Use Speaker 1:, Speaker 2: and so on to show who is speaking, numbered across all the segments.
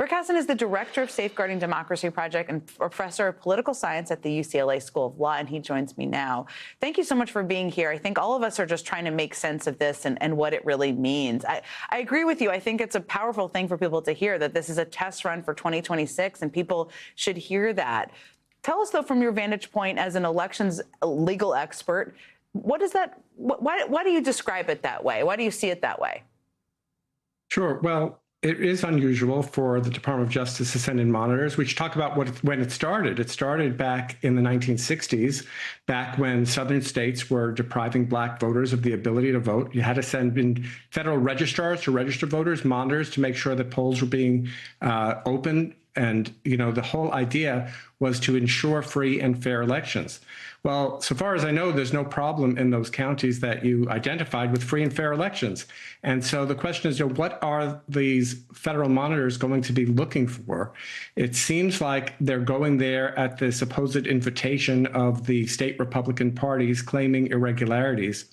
Speaker 1: Rick Hasen is the director of Safeguarding Democracy Project and professor of political science at the UCLA School of Law, and he joins me now. Thank you so much for being here. I think all of us are just trying to make sense of this and what it really means. I agree with you. I think it's a powerful thing for people to hear that this is a test run for 2026, and people should hear that. Tell us, though, from your vantage point as an elections legal expert, what is that? Why do you describe it that way? Why do you see it that way?
Speaker 2: Sure. Well, it is unusual for the Department of Justice to send in monitors. We should talk about when it started. It started back in the 1960s, back when southern states were depriving black voters of the ability to vote. You had to send in federal registrars to register voters, monitors to make sure that polls were being open. And, the whole idea was to ensure free and fair elections. Well, so far as I know, there's no problem in those counties that you identified with free and fair elections. And so the question is, what are these federal monitors going to be looking for? It seems like they're going there at the supposed invitation of the state Republican parties claiming irregularities.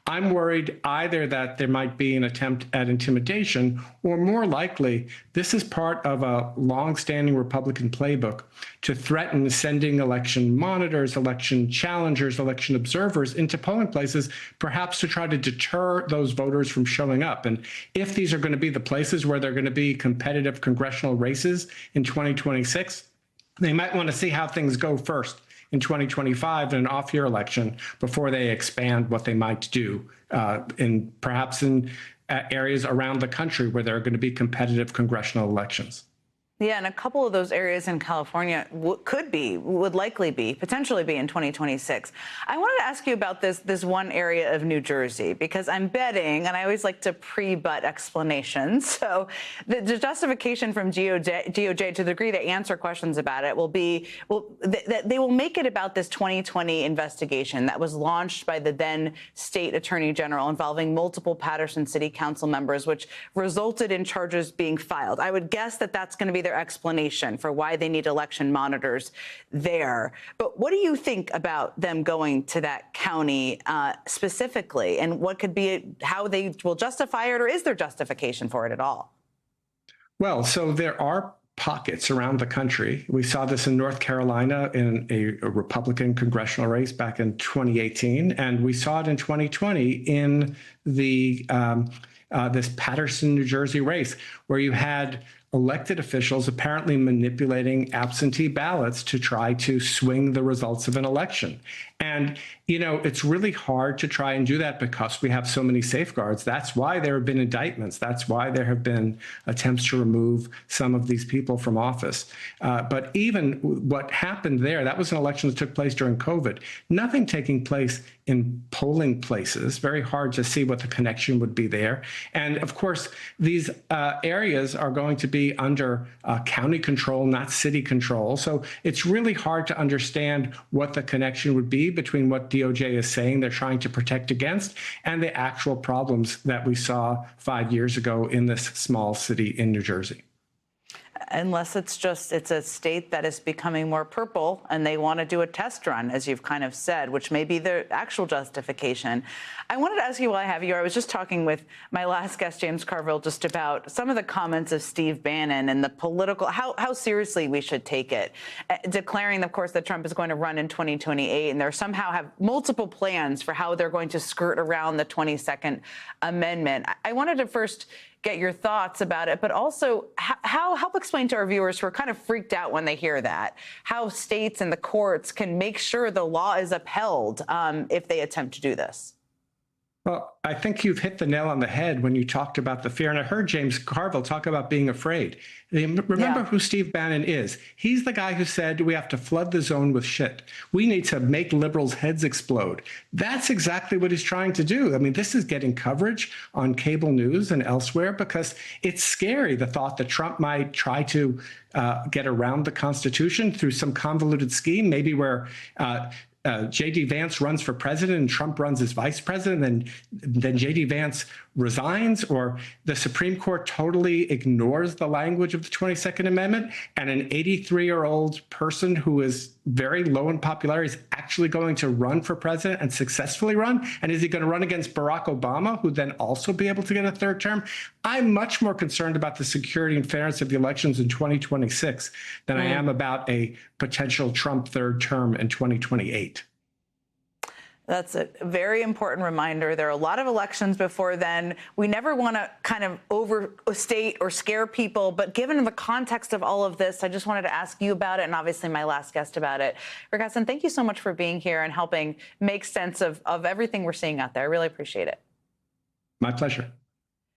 Speaker 2: I'm worried either that there might be an attempt at intimidation, or more likely, this is part of a long-standing Republican playbook to threaten sending election monitors, election challengers, election observers into polling places, perhaps to try to deter those voters from showing up. And if these are going to be the places where there are going to be competitive congressional races in 2026, they might want to see how things go first in 2025 in an off-year election before they expand what they might do perhaps in areas around the country where there are going to be competitive congressional elections.
Speaker 1: Yeah, and a couple of those areas in California would likely be, potentially be in 2026. I wanted to ask you about this one area of New Jersey, because I'm betting, and I always like to pre-butt explanations, so the justification from DOJ, to the degree they answer questions about it, will be, that they will make it about this 2020 investigation that was launched by the then state attorney general involving multiple Patterson City Council members, which resulted in charges being filed. I would guess that that's going to be their explanation for why they need election monitors there. But what do you think about them going to that county specifically, and what could be how they will justify it, or is there justification for it at all?
Speaker 2: Well, so there are pockets around the country. We saw this in North Carolina in a Republican congressional race back in 2018, and we saw it in 2020 in the this Patterson, New Jersey race, where you had elected officials apparently manipulating absentee ballots to try to swing the results of an election. And, it's really hard to try and do that because we have so many safeguards. That's why there have been indictments. That's why there have been attempts to remove some of these people from office. But even what happened there, that was an election that took place during COVID. Nothing taking place in polling places. Very hard to see what the connection would be there. And of course, these areas are going to be under county control, not city control. So it's really hard to understand what the connection would be between what DOJ is saying they're trying to protect against and the actual problems that we saw 5 years ago in this small city in New Jersey.
Speaker 1: Unless it's a state that is becoming more purple and they want to do a test run, as you've kind of said, which may be the actual justification. I wanted to ask you while I have you, I was just talking with my last guest, James Carville, just about some of the comments of Steve Bannon and the political, how seriously we should take it, declaring, of course, that Trump is going to run in 2028, and they somehow have multiple plans for how they're going to skirt around the 22nd Amendment. I wanted to first get your thoughts about it, but also help explain to our viewers who are kind of freaked out when they hear that, how states and the courts can make sure the law is upheld if they attempt to do this.
Speaker 2: Well, I think you've hit the nail on the head when you talked about the fear. And I heard James Carville talk about being afraid. Remember who Steve Bannon is. He's the guy who said we have to flood the zone with shit. We need to make liberals' heads explode. That's exactly what he's trying to do. I mean, this is getting coverage on cable news and elsewhere because it's scary, the thought that Trump might try to get around the Constitution through some convoluted scheme, maybe where J.D. Vance runs for president and Trump runs as vice president, then J.D. Vance resigns, or the Supreme Court totally ignores the language of the 22nd Amendment, and an 83-year-old person who is very low in popularity is actually going to run for president and successfully run? And is he going to run against Barack Obama, who then also be able to get a third term? I'm much more concerned about the security and fairness of the elections in 2026 than I am about a potential Trump third term in 2028.
Speaker 1: That's a very important reminder. There are a lot of elections before then. We never want to kind of overstate or scare people, but given the context of all of this, I just wanted to ask you about it, and obviously my last guest about it. Rick Hasen, thank you so much for being here and helping make sense of everything we're seeing out there. I really appreciate it.
Speaker 2: My pleasure.